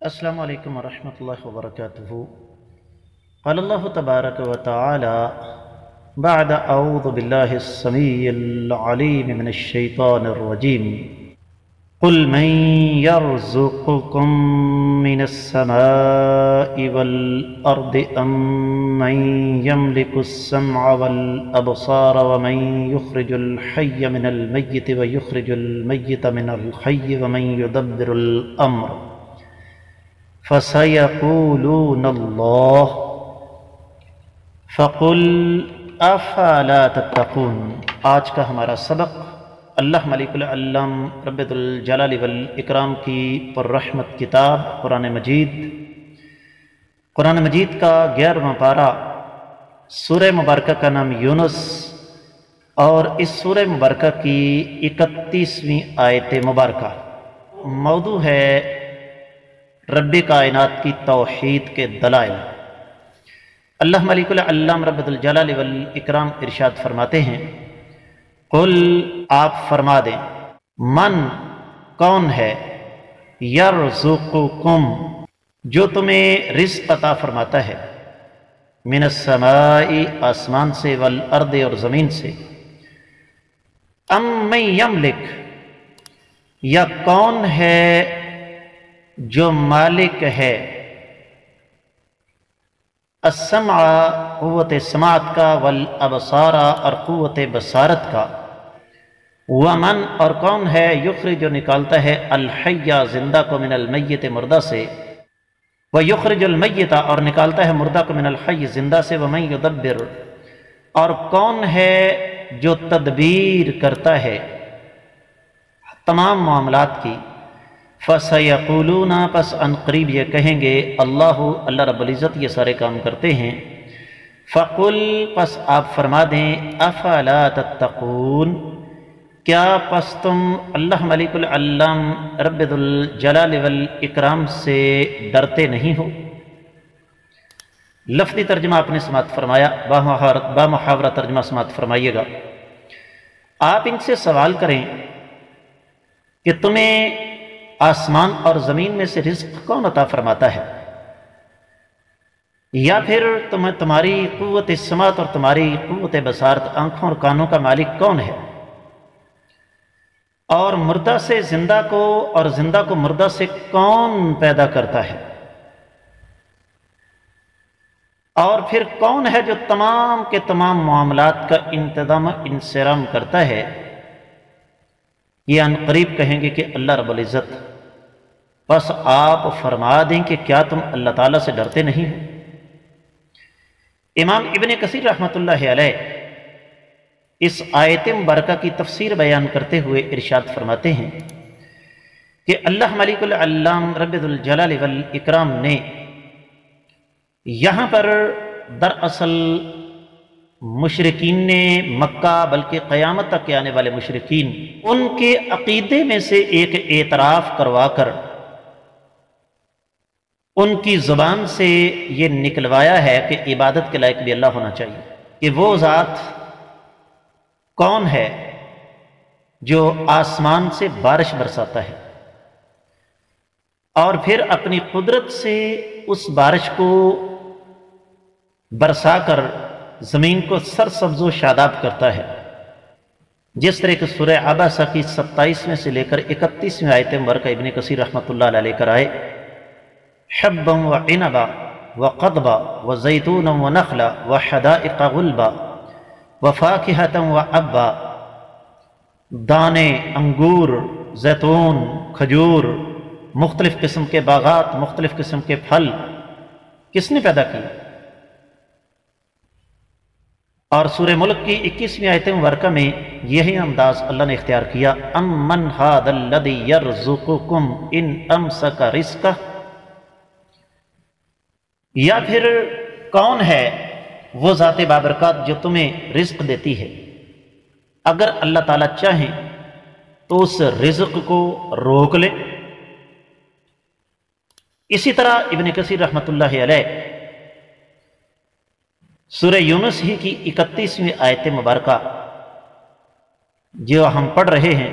السلام علیکم ورحمۃ اللہ وبرکاتہ۔ قال اللہ تبارک و تعالی بعد اعوذ باللہ السمیع العلیم من الشیطان الرجیم قل من يرزقكم من السماء والأرض أم من يملك السمع والأبصار ومن يخرج الحي من الميت ويخرج الميت من الحي ومن يدبر الأمر فَسَيَقُولُونَ اللَّهُ فَقُلْ أَفَلَا تَتَّقُونَ۔ آج کا ہمارا سبق اللہ ملک العلم رب الجلال والاکرام کی پررحمت کتاب قرآن مجید کا 11واں پارہ، سورہ مبارکہ کا نام یونس، اور اس سورہ مبارکہ کی 31ویں آیت مبارکہ۔ موضوع ہے رب کائنات کی توحید کے دلائل۔ اللہ ملک العلم رب الجلال والاکرام ارشاد فرماتے ہیں، قل آپ فرما دیں، من کون ہے، یرزقکم جو تمہیں رزق عطا فرماتا ہے، من السماء آسمان سے، والارض اور زمین سے، ام من یملک یا کون ہے جو مالک ہے، السمع قوت سماعت کا، والابصار اور قوت بصارت کا، ومن اور کون ہے، یخرج جو نکالتا ہے، الحی زندہ کو، من المیت مردہ سے، ویخرج المیت اور نکالتا ہے مردہ کو، من الحی زندہ سے، ومن یدبر اور کون ہے جو تدبیر کرتا ہے تمام معاملات کی، فَسَيَقُولُونَ پس ان قریب یہ کہیں گے، اللہ رب العزت یہ سارے کام کرتے ہیں، فَقُلْ پس آپ فرما دیں، أَفَلَا تَتَّقُونَ کیا پس تم اللہ ملک العلم رب الجلال والاکرام سے ڈرتے نہیں ہو؟ لفظی ترجمہ آپ نے سماعت فرمایا، بامحاورہ ترجمہ سماعت فرمائیے گا۔ آپ ان سے سوال کریں کہ تمہیں آسمان اور زمین میں سے رزق کون عطا فرماتا ہے، یا پھر تمہاری قوت سماعت اور تمہاری قوت بصارت، آنکھوں اور کانوں کا مالک کون ہے، اور مردہ سے زندہ کو اور زندہ کو مردہ سے کون پیدا کرتا ہے، اور پھر کون ہے جو تمام کے تمام معاملات کا انتظام و انصرام کرتا ہے؟ یہ ان قریب کہیں گے کہ اللہ رب العزت۔ بس آپ فرما دیں کہ کیا تم اللہ تعالیٰ سے ڈرتے نہیں ہو؟ امام ابن کثیر رحمۃ اللہ علیہ اس آیت مبارکہ کی تفسیر بیان کرتے ہوئے ارشاد فرماتے ہیں کہ اللہ ملک العلم رب الجلال والاکرام نے یہاں پر دراصل مشرکین نے مکہ، بلکہ قیامت تک کے آنے والے مشرکین، ان کے عقیدے میں سے ایک اعتراف کروا کر ان کی زبان سے یہ نکلوایا ہے کہ عبادت کے لائق بھی اللہ ہونا چاہیے، کہ وہ ذات کون ہے جو آسمان سے بارش برساتا ہے اور پھر اپنی قدرت سے اس بارش کو برسا کر زمین کو سرسبز و شاداب کرتا ہے، جس طرح کہ سورہ عبسہ کی 27ویں سے لے کر 31ویں آیت مبارکہ ابن کثیر رحمۃ اللہ علیہ لے کر آئے، حبا وعنبا وقضبا وزیتونا ونخلا وحدائق غلبا وفاکہۃ وابا، دانے، انگور، زیتون، کھجور، مختلف قسم کے باغات، مختلف قسم کے پھل کس نے پیدا کی؟ اور سورہ ملک کی 21ویں آیت مبارکہ میں یہی انداز اللہ نے اختیار کیا، امن ھذا الذی یرزقکم ان امسک رزقہ، یا پھر کون ہے وہ ذات بابرکات جو تمہیں رزق دیتی ہے، اگر اللہ تعالیٰ چاہیں تو اس رزق کو روک لے۔ اسی طرح ابن کثیر رحمۃ اللہ علیہ سورہ یونس ہی کی 31ویں آیت مبارکہ جو ہم پڑھ رہے ہیں،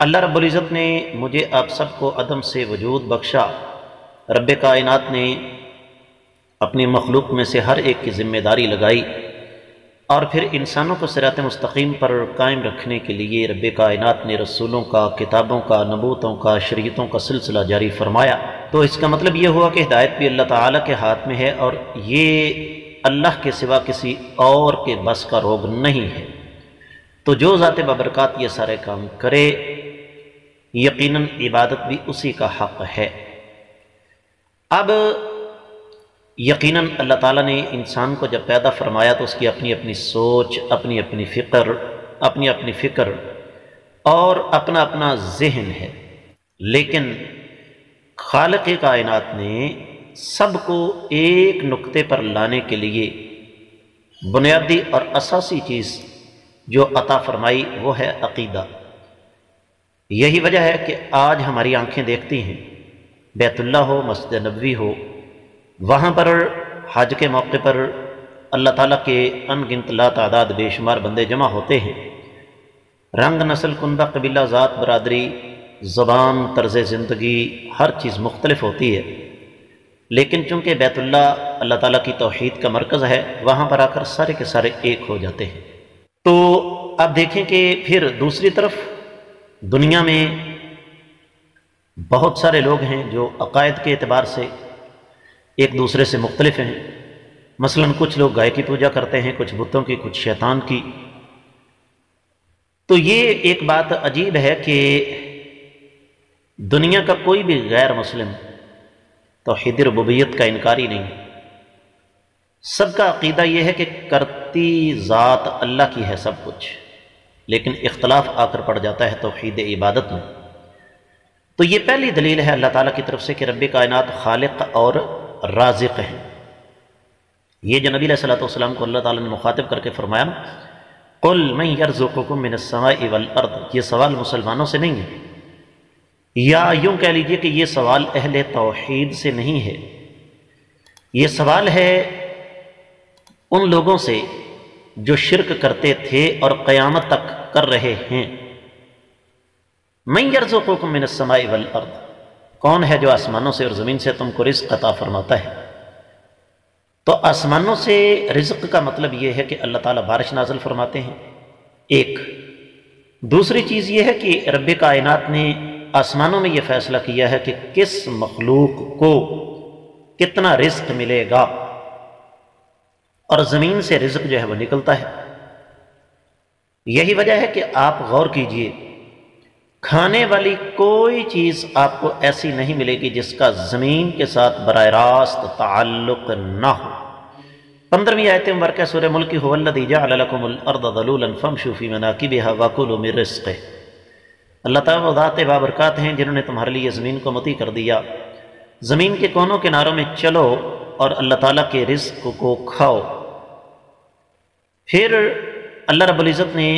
اللہ رب العزت نے مجھے آپ سب کو عدم سے وجود بخشا۔ رب کائنات نے اپنی مخلوق میں سے ہر ایک کی ذمہ داری لگائی، اور پھر انسانوں کو صراط مستقیم پر قائم رکھنے کے لیے رب کائنات نے رسولوں کا، کتابوں کا، نبوتوں کا، شریعتوں کا سلسلہ جاری فرمایا۔ تو اس کا مطلب یہ ہوا کہ ہدایت بھی اللہ تعالیٰ کے ہاتھ میں ہے، اور یہ اللہ کے سوا کسی اور کے بس کا روگ نہیں ہے۔ تو جو ذات بابرکات یہ سارے کام کرے، یقیناً عبادت بھی اسی کا حق ہے۔ اب یقیناً اللہ تعالیٰ نے انسان کو جب پیدا فرمایا تو اس کی اپنی اپنی سوچ، اپنی اپنی فکر اور اپنا اپنا ذہن ہے، لیکن خالق کائنات نے سب کو ایک نقطے پر لانے کے لیے بنیادی اور اساسی چیز جو عطا فرمائی وہ ہے عقیدہ۔ یہی وجہ ہے کہ آج ہماری آنکھیں دیکھتی ہیں، بیت اللہ ہو، مسجد نبوی ہو، وہاں پر حج کے موقع پر اللہ تعالیٰ کے ان گنت لا تعداد بے شمار بندے جمع ہوتے ہیں۔ رنگ، نسل، کنبہ، قبیلہ، ذات، برادری، زبان، طرز زندگی، ہر چیز مختلف ہوتی ہے، لیکن چونکہ بیت اللہ اللہ تعالیٰ کی توحید کا مرکز ہے، وہاں پر آ کر سارے کے سارے ایک ہو جاتے ہیں۔ تو اب دیکھیں کہ پھر دوسری طرف دنیا میں بہت سارے لوگ ہیں جو عقائد کے اعتبار سے ایک دوسرے سے مختلف ہیں۔ مثلا کچھ لوگ گائے کی پوجا کرتے ہیں، کچھ بتوں کی، کچھ شیطان کی۔ تو یہ ایک بات عجیب ہے کہ دنیا کا کوئی بھی غیر مسلم توحید ربوبیت کا انکاری نہیں، سب کا عقیدہ یہ ہے کہ کرتی ذات اللہ کی ہے سب کچھ، لیکن اختلاف آ کر پڑ جاتا ہے توحید عبادت میں۔ تو یہ پہلی دلیل ہے اللہ تعالیٰ کی طرف سے کہ رب کائنات خالق اور رازق ہیں۔ یہ جو نبی علیہ الصلوۃ والسلام کو اللہ تعالیٰ نے مخاطب کر کے فرمایا نا، قل من یرزقکم من السماء والارض، یہ سوال مسلمانوں سے نہیں ہے، یا یوں کہہ لیجئے کہ یہ سوال اہل توحید سے نہیں ہے، یہ سوال ہے ان لوگوں سے جو شرک کرتے تھے اور قیامت تک کر رہے ہیں۔ من یرزقکم من السماء والارض، کون ہے جو آسمانوں سے اور زمین سے تم کو رزق عطا فرماتا ہے؟ تو آسمانوں سے رزق کا مطلب یہ ہے کہ اللہ تعالیٰ بارش نازل فرماتے ہیں، ایک۔ دوسری چیز یہ ہے کہ رب کائنات نے آسمانوں میں یہ فیصلہ کیا ہے کہ کس مخلوق کو کتنا رزق ملے گا، اور زمین سے رزق جو ہے وہ نکلتا ہے۔ یہی وجہ ہے کہ آپ غور کیجئے، کھانے والی کوئی چیز آپ کو ایسی نہیں ملے گی جس کا زمین کے ساتھ براہ راست تعلق نہ ہو۔ 15ویں آیت مبارکہ سورہ ملک کی، هو الذی جعل لکم الارض ذلولا فامشوا فی مناکبها وکلوا من رزقہ۔ اللہ تعالیٰ وہ ذات بابرکات ہیں جنہوں نے تمہارے لیے زمین کو متی کر دیا، زمین کے کونوں کناروں میں چلو اور اللہ تعالیٰ کے رزق کو کھاؤ۔ پھر اللہ رب العزت نے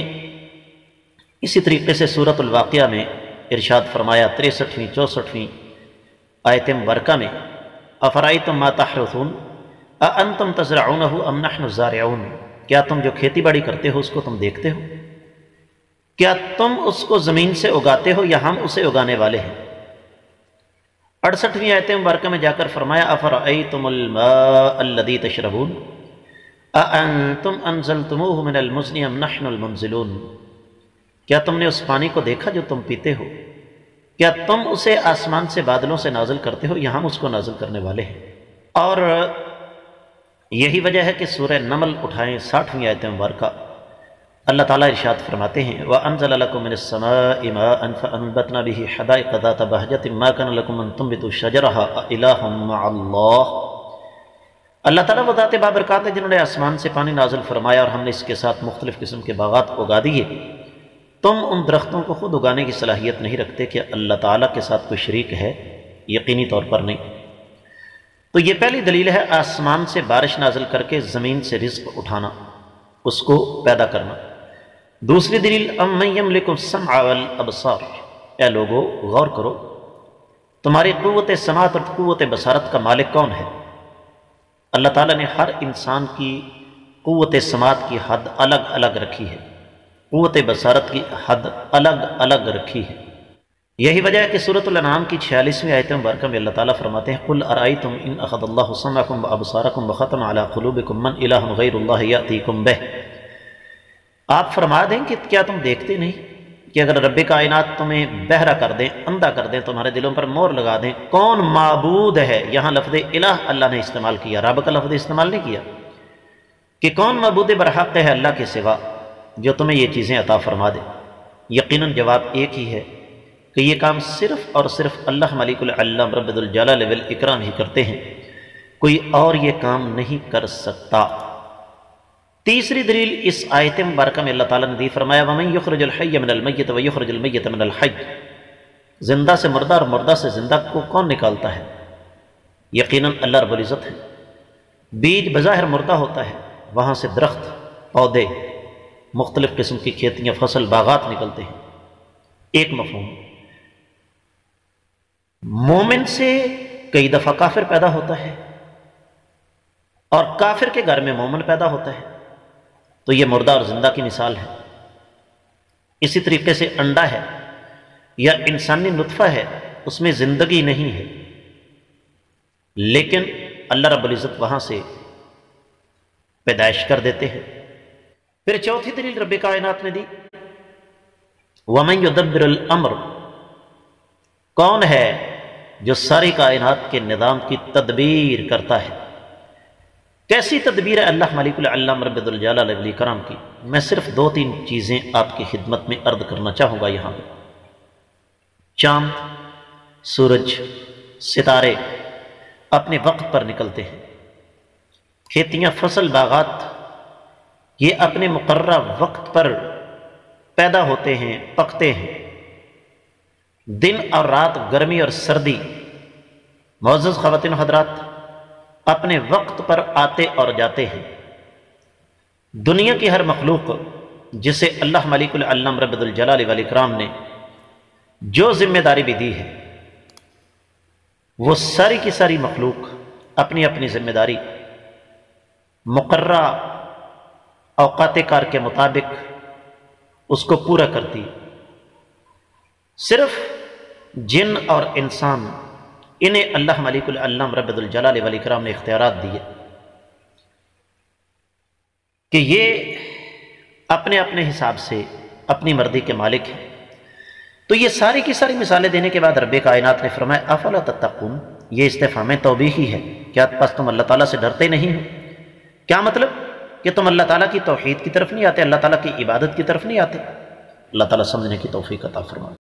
اسی طریقے سے سورۃ الواقعہ میں ارشاد فرمایا 63ویں 64ویں آیت مبارکہ میں، افرأیتم ما تحرثون اانتم تزرعونہ ام نحن الزارعون، کیا تم جو کھیتی باڑی کرتے ہو اس کو تم دیکھتے ہو؟ کیا تم اس کو زمین سے اگاتے ہو یا ہم اسے اگانے والے ہیں؟ 68ویں آیت مبارکہ میں جا کر فرمایا افرأیتم الماء الذی تشربون اانتم انزلتموہ من المزن ام نحن المنزلون، کیا تم نے اس پانی کو دیکھا جو تم پیتے ہو؟ کیا تم اسے آسمان سے بادلوں سے نازل کرتے ہو یا ہم اس کو نازل کرنے والے ہیں؟ اور یہی وجہ ہے کہ سورہ نمل اٹھائیں 60ویں آیت مبارکہ، اللہ تعالیٰ ارشاد فرماتے ہیں وَأَنزَلَ لَكُم مِّنَ السَّمَاءِ مَاءً فَأَنبَتْنَا بِهِ حَدَائِقَ ذَاتَ بَهْجَةٍ مَا كَانَ لَكُمْ أَن تُنبِتُوا شَجَرَهَا أَإِلَٰهٌ مَّعَ اللَّهِ۔ اللہ تعالیٰ وہ ذات بابرکات ہے جنہوں نے آسمان سے پانی نازل فرمایا اور ہم نے اس کے ساتھ مختلف قسم کے باغات اگا دیے، تم ان درختوں کو خود اگانے کی صلاحیت نہیں رکھتے کہ اللہ تعالیٰ کے ساتھ کوئی شریک ہے؟ یقینی طور پر نہیں۔ تو یہ پہلی دلیل ہے آسمان سے بارش نازل کر کے زمین سے رزق اٹھانا، اس کو پیدا کرنا۔ دوسری دلیل امن یملک السمع والابصار، اے لوگو غور کرو، تمہاری قوت سماعت اور قوت بصارت کا مالک کون ہے؟ اللہ تعالیٰ نے ہر انسان کی قوت سماعت کی حد الگ الگ رکھی ہے۔ قوت بصارت کی حد الگ الگ رکھی ہے۔ یہی وجہ ہے کہ سورۃ الانعام کی 46ویں آیت مبارکہ میں اللہ تعالیٰ فرماتے ہیں قل ارأیتم ان اخذ اللہ سمعکم وابصارکم وختم علی قلوبکم من الہ غیر اللہ یأتیکم بہ، آپ فرما دیں کہ کیا تم دیکھتے نہیں کہ اگر رب کائنات تمہیں بہرا کر دیں، اندھا کر دیں، تمہارے دلوں پر مور لگا دیں، کون معبود ہے، یہاں لفظ الہ اللہ نے استعمال کیا، رب کا لفظ استعمال نہیں کیا، کہ کون معبود برحق ہے اللہ کے سوا جو تمہیں یہ چیزیں عطا فرما دے؟ یقیناً جواب ایک ہی ہے کہ یہ کام صرف اور صرف اللہ ملک العلم رب الجلال والاکرام ہی کرتے ہیں، کوئی اور یہ کام نہیں کر سکتا۔ تیسری دلیل اس آیت مبارکہ میں اللہ تعالیٰ نے دی، فرمایا وَمَن يُخْرِجُ الْحَيَّ مِنَ الْمَيِّتِ وَيُخْرِجُ الْمَيِّتَ مِنَ الْحَيِّ، زندہ سے مردہ اور مردہ سے زندہ کو کون نکالتا ہے؟ یقیناً اللہ رب العزت ہے۔ بیج بظاہر مردہ ہوتا ہے، وہاں سے درخت، پودے، مختلف قسم کی کھیتیاں، فصل، باغات نکلتے ہیں۔ ایک مفہوم۔ مومن سے کئی دفعہ کافر پیدا ہوتا ہے اور کافر کے گھر میں مومن پیدا ہوتا ہے، تو یہ مردہ اور زندہ کی مثال ہے۔ اسی طریقے سے انڈا ہے یا انسانی نطفہ ہے، اس میں زندگی نہیں ہے، لیکن اللہ رب العزت وہاں سے پیدائش کر دیتے ہیں۔ پھر چوتھی دلیل رب کائنات نے دی وَمَن يُدَبِّرُ الْأَمْرَ، کون ہے جو ساری کائنات کے نظام کی تدبیر کرتا ہے؟ کیسی تدبیر ہے اللہ ملک العلم رب الجلال والاکرام کی؟ میں صرف 2-3 چیزیں آپ کی خدمت میں عرض کرنا چاہوں گا یہاں پہ۔ چاند، سورج، ستارے اپنے وقت پر نکلتے ہیں، کھیتیاں، فصل، باغات یہ اپنے مقررہ وقت پر پیدا ہوتے ہیں، پکتے ہیں۔ دن اور رات، گرمی اور سردی، معزز خواتین و حضرات، اپنے وقت پر آتے اور جاتے ہیں۔ دنیا کی ہر مخلوق جسے اللہ ملک العلم رب الجلال والاکرام نے جو ذمہ داری بھی دی ہے، وہ ساری کی ساری مخلوق اپنی اپنی ذمہ داری مقررہ اوقات کار کے مطابق اس کو پورا کرتی۔ صرف جن اور انسان، انہیں اللہ ملک العلم رب الجلال والاکرام نے اختیارات دیے کہ یہ اپنے اپنے حساب سے اپنی مرضی کے مالک ہیں۔ تو یہ ساری کی ساری مثالیں دینے کے بعد رب کائنات نے فرمایا افلا تتقون، یہ استفہام توبیخی ہے، کیا پس تم اللہ تعالیٰ سے ڈرتے نہیں ہو؟ کیا مطلب؟ کہ تم اللہ تعالیٰ کی توحید کی طرف نہیں آتے، اللہ تعالیٰ کی عبادت کی طرف نہیں آتے؟ اللہ تعالیٰ سمجھنے کی توفیق عطا فرمائے۔